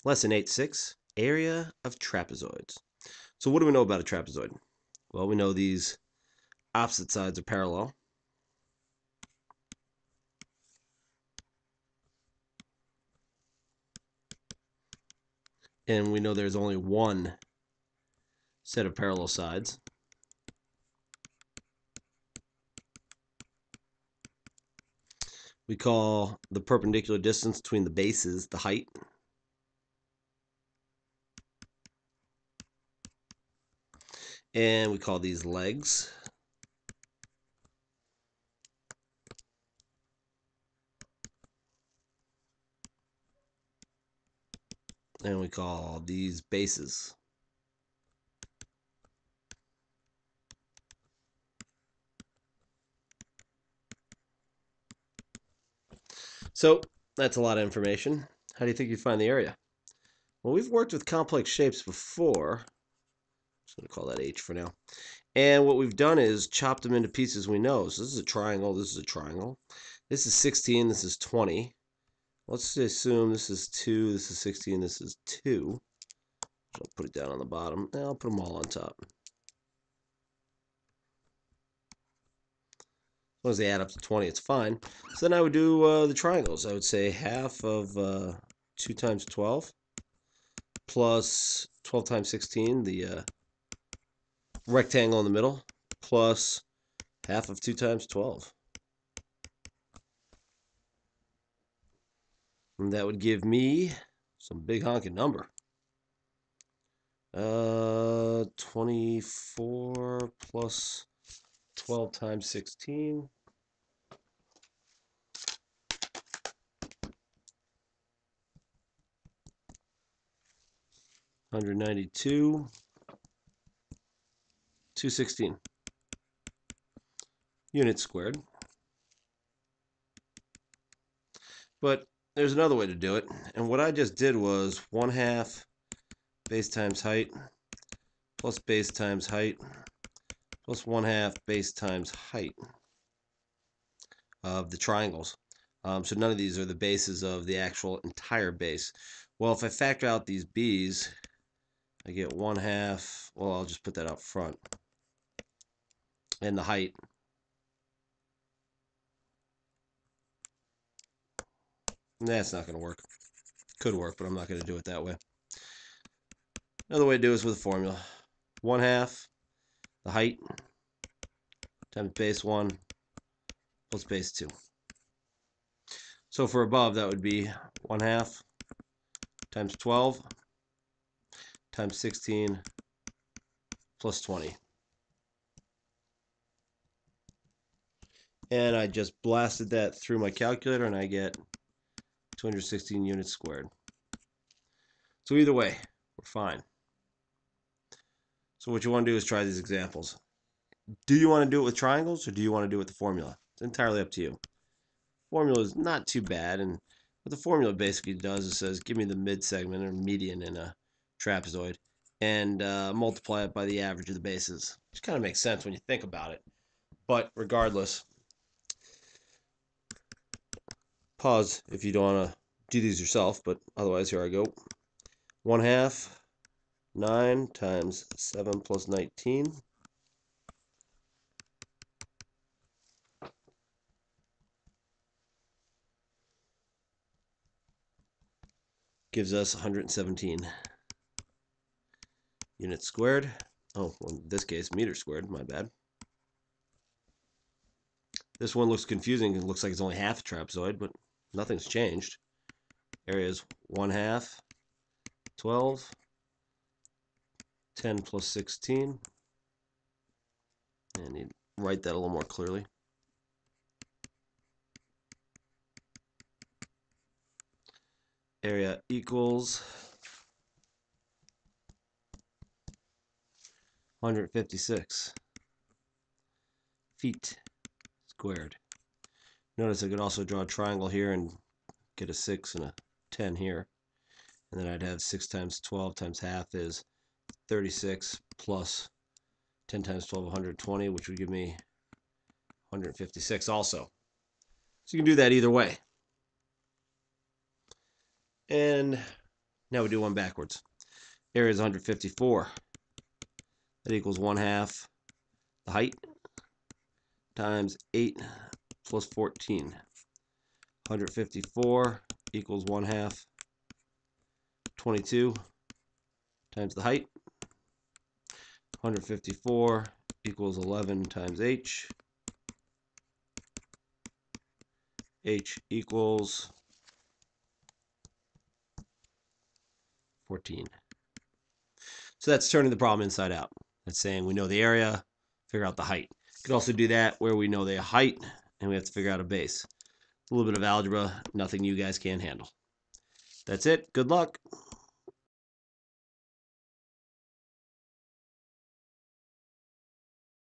Lesson 8.6, Area of Trapezoids. So what do we know about a trapezoid? Well, we know these opposite sides are parallel. And we know there's only one set of parallel sides. We call the perpendicular distance between the bases the height. And we call these legs. And we call these bases. So that's a lot of information. How do you think you'd find the area? Well, we've worked with complex shapes before. I'm just going to call that H for now. And what we've done is chopped them into pieces we know. So this is a triangle, this is a triangle. This is 16, this is 20. Let's assume this is 2, this is 16, this is 2. I'll put it down on the bottom. Now I'll put them all on top. As long as they add up to 20, it's fine. So then I would do the triangles. I would say half of 2 times 12 plus 12 times 16, the rectangle in the middle, plus half of 2 times 12. And that would give me some big honking number. 24 plus 12 times 16. 192. 216 units squared. But there's another way to do it. And what I just did was 1/2 base times height plus base times height plus 1/2 base times height of the triangles. So none of these are the bases of the actual entire base. Well, if I factor out these b's, I get 1/2. Well, I'll just put that up front. And the height. That's not going to work. Could work, but I'm not going to do it that way. Another way to do it is with a formula. 1/2 the height times base 1 plus base 2. So for above, that would be 1/2 times 12 times 16 plus 20. And I just blasted that through my calculator and I get 216 units squared. So either way, we're fine. So what you want to do is try these examples. Do you want to do it with triangles or do you want to do it with the formula? It's entirely up to you. Formula is not too bad, and what the formula basically does is says give me the mid segment or median in a trapezoid and multiply it by the average of the bases, which kind of makes sense when you think about it. But regardless, pause if you don't want to do these yourself, but otherwise here I go. 1/2 9 times 7 plus 19 gives us 117 units squared. Oh, well, in this case, meters squared, my bad. This one looks confusing. It looks like it's only half a trapezoid, but nothing's changed. Area is 1/2, 12, 10 plus 16. And you write that a little more clearly. Area equals 156 feet squared. Notice I could also draw a triangle here and get a 6 and a 10 here. And then I'd have 6 times 12 times half is 36 plus 10 times 12, 120, which would give me 156 also. So you can do that either way. And Now we do one backwards. Area is 154. That equals 1/2 the height times 8 plus 14. 154 equals 1/2 22 times the height. 154 equals 11 times h. H equals 14. So that's turning the problem inside out. That's saying we know the area, figure out the height. You could also do that where we know the height and we have to figure out a base. A little bit of algebra, nothing you guys can't handle. That's it. Good luck.